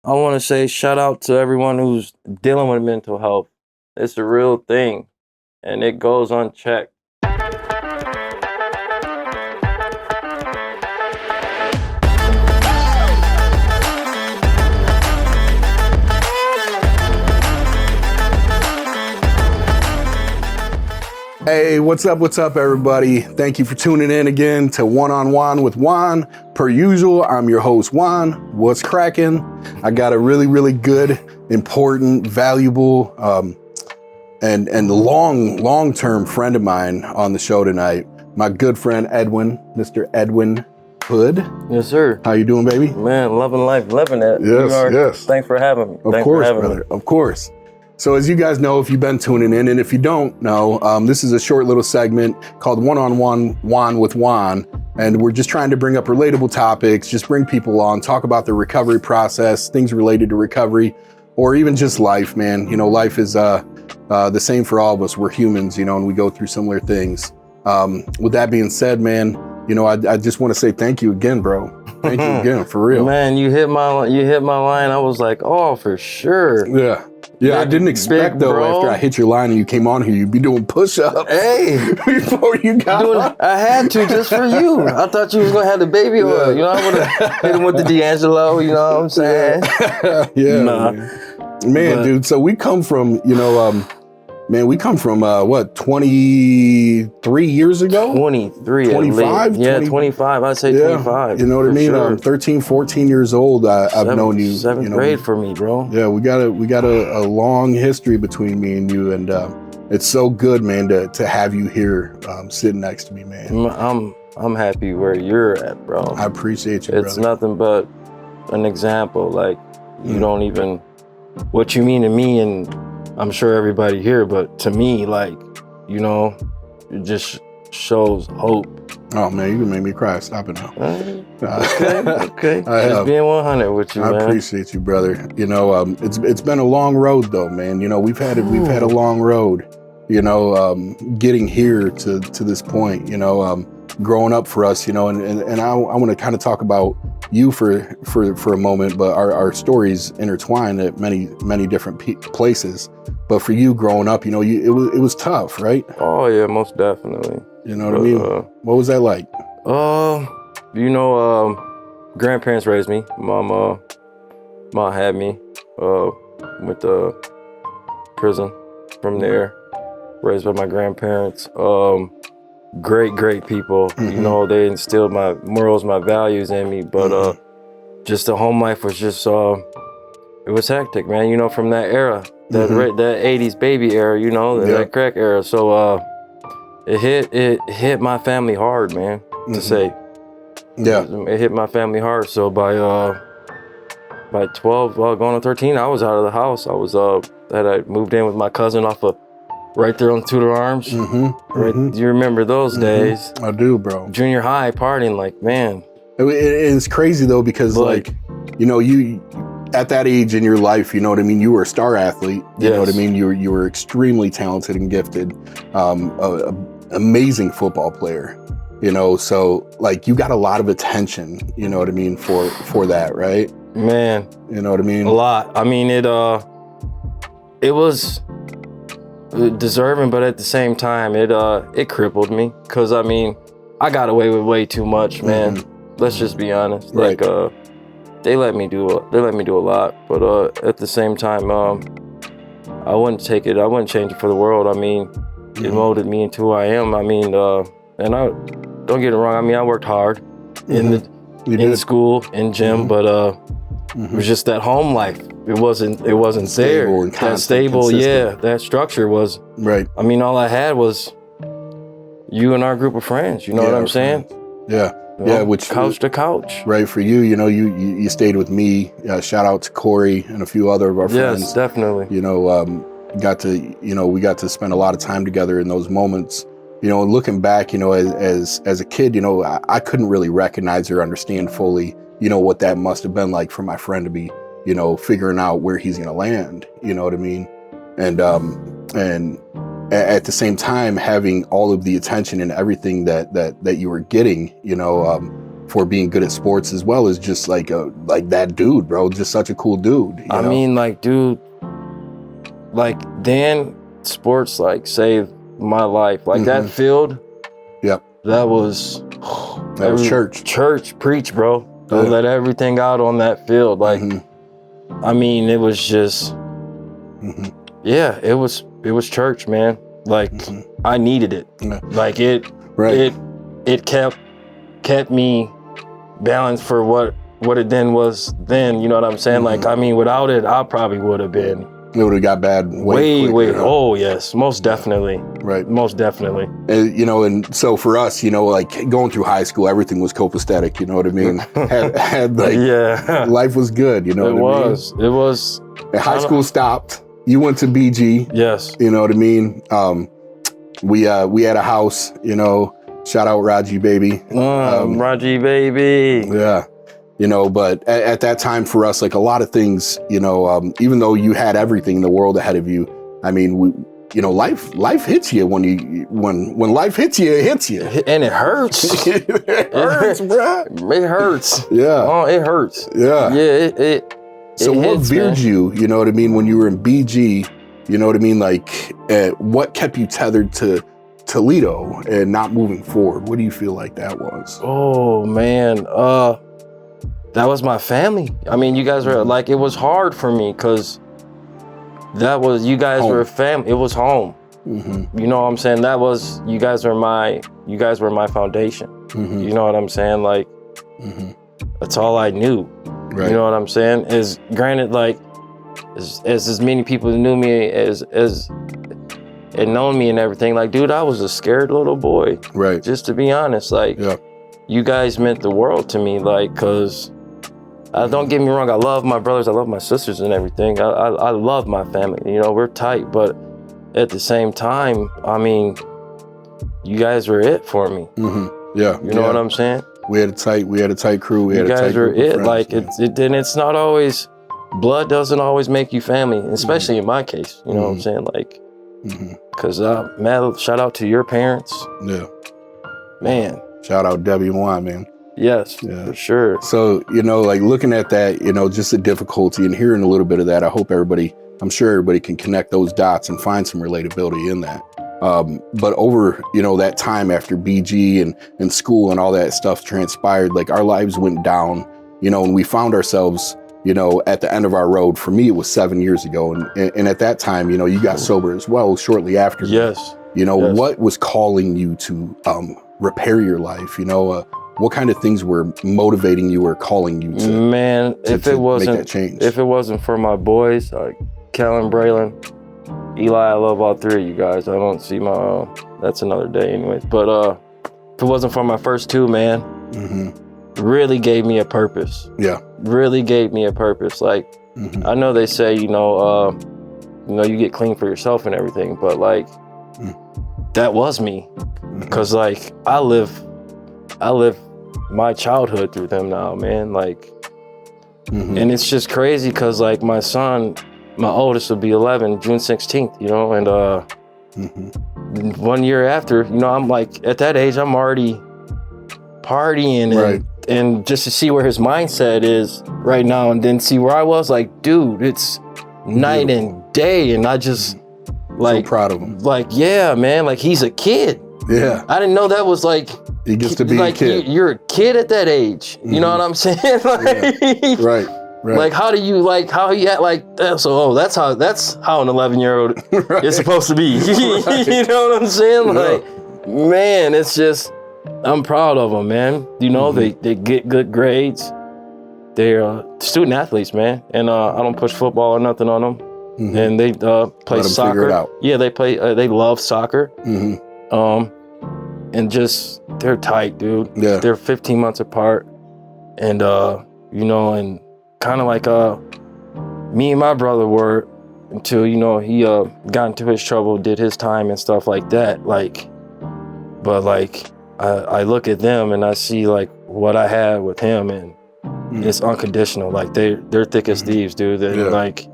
I want to say shout out to everyone who's dealing with mental health. It's a real thing, and it goes unchecked. Hey, what's up, everybody? Thank you for tuning in again to One on One with Juan. Per usual, I'm your host, Juan. What's cracking? I got a really good, important, valuable, and long-term friend of mine on the show tonight. My good friend, Edwin, Mr. Edwin Hood. Yes, sir. How you doing, baby? Man, loving life, living it. Yes. Thanks for having me. Of course, brother. Of course. So as you guys know, if you've been tuning in, and if you don't know, this is a short little segment called One on One Juan with Juan. And we're just trying to bring up relatable topics, just bring people on, talk about the recovery process, things related to recovery, or even just life, man. You know, life is the same for all of us. We're humans, you know, and we go through similar things. With that being said, man, you know, I just want to say thank you again, bro. Thank you again, for real. Man, you hit my line. I was like, oh, for sure. Yeah, I didn't expect, though, after I hit your line and you came on here, you'd be doing push-ups. Hey! Before you got on. I had to, just for you. I thought you was going to have the baby oil. You know, I would have hit him with the D'Angelo, you know what I'm saying? Yeah, man, dude, so we come from, you know, we come from, 23 years ago? 23. 25? Yeah, 25. I'd say 25. You know what I mean? Sure. 13, 14 years old, I've known you. Seventh grade for me, bro. Yeah, we got a long history between me and you, and it's so good, man, to have you here sitting next to me, man. I'm happy where you're at, bro. I appreciate you, It's nothing but an example. Like, you don't even, what you mean to me, and I'm sure everybody here, but to me, like, you know, it just shows hope. Oh, man, you can make me cry. Stop it now. Okay. Just being 100 with you, man. I appreciate you, brother. You know, it's been a long road, though, man. You know, we've had a long road, you know, getting here to this point, you know, growing up for us, you know, and I want to kind of talk about you for a moment, but our stories intertwine at many different places. But for you growing up, you know, it was tough, right? Oh yeah, most definitely. You know what I mean? What was that like? You know, grandparents raised me. Mom had me. Went to prison from there. Raised by my grandparents. Great people. Mm-hmm. You know, they instilled my morals, my values in me. But just the home life was just it was hectic, man. You know, from that era, that 80s baby era, you know, that crack era. So it hit my family hard, man. To say, it hit my family hard. So by 12, going to 13, I was out of the house. I moved in with my cousin off of right there on Tudor Arms. Do you remember those days? I do, bro. Junior high partying, like, man. It's crazy though, because like, you know, you at that age in your life, you know what I mean? You were a star athlete. You know what I mean? You were extremely talented and gifted, amazing football player. You know, so like you got a lot of attention. You know what I mean for that, right? Man, you know what I mean? A lot. I mean, it was deserving, but at the same time, it crippled me. Cause I mean, I got away with way too much, man. Let's just be honest. Right. Like, they let me do a lot, but at the same time, I wouldn't take it. I wouldn't change it for the world. I mean, it molded me into who I am. I mean, and I don't get it wrong. I mean, I worked hard in school, in gym, but it was just that home life. It wasn't stable there. That stable, that structure was right. I mean, all I had was you and our group of friends. You know what I'm saying? Yeah. You know, which couch to couch. Right, for you, you know, you stayed with me. Shout out to Corey and a few other of our friends. Yes, definitely. You know, we got to spend a lot of time together in those moments. You know, looking back, you know, as a kid, you know, I couldn't really recognize or understand fully, you know, what that must have been like for my friend to be, you know, figuring out where he's going to land. You know what I mean? And at the same time, having all of the attention and everything that you were getting, you know, for being good at sports as well as just like that dude, bro. Just such a cool dude. You know? mean, like, dude, like Dan, sports like saved my life. Like that field. Yep. That was church. Church, preach, bro. Don't let everything out on that field. Like, I mean, it was just, yeah, it was church, man. Like, I needed it. Like it kept me balanced for what it then was then. You know what I'm saying? Like, I mean, without it, I probably would have been. It would have got bad way quicker, huh? Oh yes, most definitely. Right. Most definitely. You know, and so for us, you know, like going through high school, everything was copacetic. You know what I mean? had like, yeah, life was good. You know what I mean? It was. And high school stopped. You went to BG. Yes. You know what I mean? We had a house. You know, shout out Raji baby. Raji baby. Yeah. You know, but at that time for us, like a lot of things, you know, even though you had everything in the world ahead of you, I mean, you know, life hits you when life hits you, it hits you. And it hurts. It hurts, bro. It hurts. Yeah. Oh, it hurts. Yeah. Yeah, So what veered you, you know what I mean, when you were in BG, you know what I mean? Like, what kept you tethered to Toledo and not moving forward? What do you feel like that was? Oh, man. That was my family. I mean, you guys were like, it was hard for me because you guys were a family. It was home. You know what I'm saying? You guys were my foundation. You know what I'm saying? Like, that's all I knew. Right. You know what I'm saying? Is granted, like, as many people knew me as and known me and everything, like, dude, I was a scared little boy. Right. Just to be honest, like, you guys meant the world to me, like, cause don't get me wrong, I love my brothers, I love my sisters and everything. I love my family, you know, we're tight, but at the same time, I mean, you guys were it for me. Yeah. You know what I'm saying? We had a tight crew. You guys were it. Like, it's not always, blood doesn't always make you family, especially in my case, you know what I'm saying? Like, cause man, shout out to your parents. Yeah. Man. Shout out Debbie and Juan, man. Yes, for sure. So, you know, like looking at that, you know, just the difficulty and hearing a little bit of that, I'm sure everybody can connect those dots and find some relatability in that. But over, you know, that time after BG and school and all that stuff transpired, like our lives went down, you know, and we found ourselves, you know, at the end of our road. For me, it was 7 years ago. And at that time, you know, you got sober as well shortly after. Yes. You know, what was calling you to repair your life? You know, what kind of things were motivating you or calling you to? Man, if it wasn't make that change? If it wasn't for my boys, like Kellen, Braylon, Eli, I love all three of you guys. I don't see my that's another day anyways. But if it wasn't for my first two, man, really gave me a purpose. Yeah. Really gave me a purpose. Like, I know they say, you know, you get clean for yourself and everything, but like that was me. Cause like I live my childhood through them now, man. Like, and it's just crazy cause like my oldest will be 11, June 16th, you know, and 1 year after, you know, I'm like, at that age, I'm already partying and just to see where his mindset is right now and then see where I was, like, dude, it's night and day. And I just, like, so proud of him. Like, yeah, man, like he's a kid. Yeah. I didn't know that was like, he gets to be like, a kid. You're a kid at that age. You know what I'm saying? Like, Right. Like, how do you, like, how he act like that? So, that's how an 11-year-old is supposed to be. You know what I'm saying? Like, man, it's just, I'm proud of them, man. You know, they get good grades. They're student athletes, man. And I don't push football or nothing on them. And they play soccer. Figure it out. Yeah, they play, they love soccer. And just, they're tight, dude. Yeah. They're 15 months apart. And, you know, and kind of like me and my brother were until, you know, he got into his trouble, did his time and stuff like that. Like, but like, I look at them and I see like what I had with him and it's unconditional. Like they're thick as thieves, dude. They're like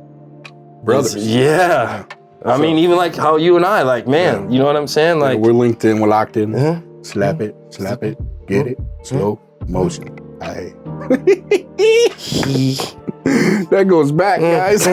brothers. Yeah. I mean, even like how you and I, like, man, you know what I'm saying? Like, we're linked in, we're locked in. Slap it, get it, slow. Emotion. That goes back, guys.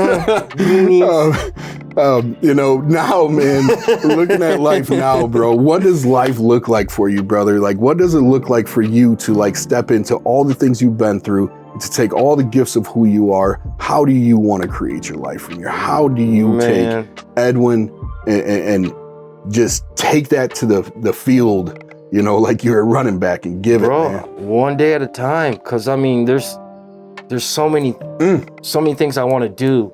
Now, man, looking at life now, bro, what does life look like for you, brother? Like, what does it look like for you to like step into all the things you've been through, to take all the gifts of who you are? How do you want to create your life from here? How do you take Edwin and just take that to the field, like you're a running back and give it, man? One day at a time. Cause I mean, there's so many things I want to do.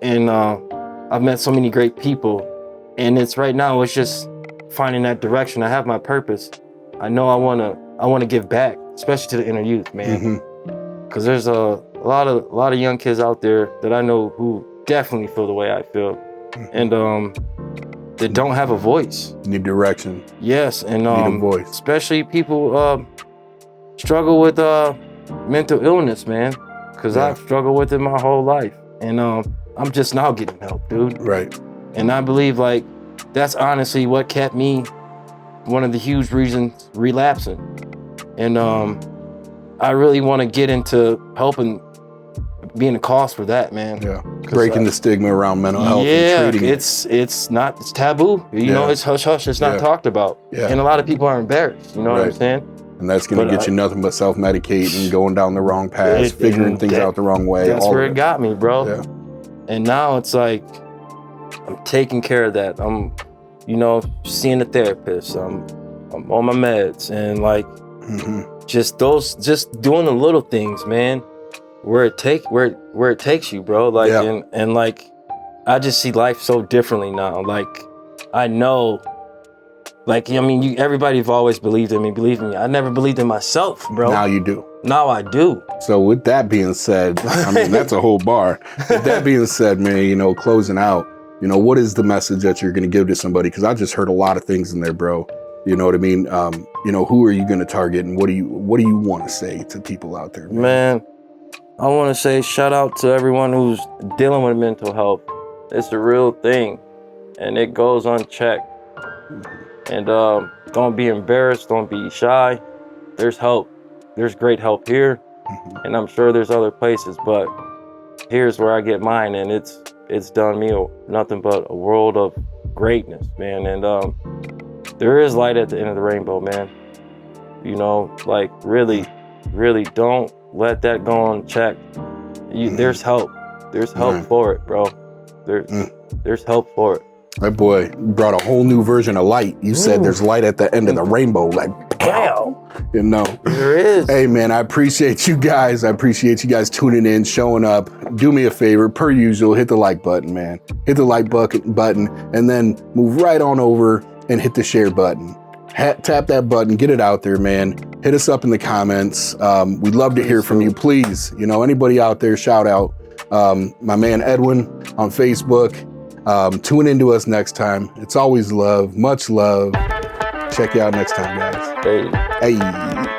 And I've met so many great people. And it's just finding that direction. I have my purpose. I know I want to give back, especially to the inner youth, man. Cause there's a lot of young kids out there that I know who definitely feel the way I feel. And they don't have a voice. Need direction. Yes, and need a voice. Especially people struggle with mental illness, man. Cause I've struggled with it my whole life, and I'm just now getting help, dude. Right. And I believe like that's honestly what kept me one of the huge reasons relapsing, and I really want to get into helping, being a cause for that, man. Yeah. Breaking the stigma around mental health. Yeah, and treating it's taboo. You know, it's hush hush. It's not talked about. Yeah. And a lot of people are embarrassed. You know what I'm saying? And that's going to get you nothing but self-medicating, going down the wrong paths, figuring things out the wrong way. That's where it got me, bro. Yeah. And now it's like I'm taking care of that. I'm, seeing a therapist. I'm on my meds, and like just doing the little things, man. Where it takes you, bro. Like and like I just see life so differently now. Like I know, like I mean, everybody's always believed in me. Believe me, I never believed in myself, bro. Now you do. Now I do. So with that being said, I mean that's a whole bar. With that being said, man, closing out, what is the message that you're going to give to somebody? Because I just heard a lot of things in there, bro. You know what I mean? Who are you going to target, and what do you want to say to people out there, man? I want to say shout out to everyone who's dealing with mental health. It's a real thing, and it goes unchecked. And don't be embarrassed. Don't be shy. There's help. There's great help here, and I'm sure there's other places. But here's where I get mine, and it's done me nothing but a world of greatness, man. And there is light at the end of the rainbow, man. Like really, really don't let that go unchecked. There's help. There's help for it, bro. There's help for it. That boy brought a whole new version of light. You said there's light at the end of the rainbow, like pow. There is. Hey man, I appreciate you guys. I appreciate you guys tuning in, showing up. Do me a favor, per usual, hit the like button, man. Hit the like button, and then move right on over and hit the share button. Tap that button, get it out there, man. Hit us up in the comments. We'd love to hear from you. Please, anybody out there, shout out. My man Edwin on Facebook. Tune into us next time. It's always love, much love. Check you out next time, guys. Hey. Hey.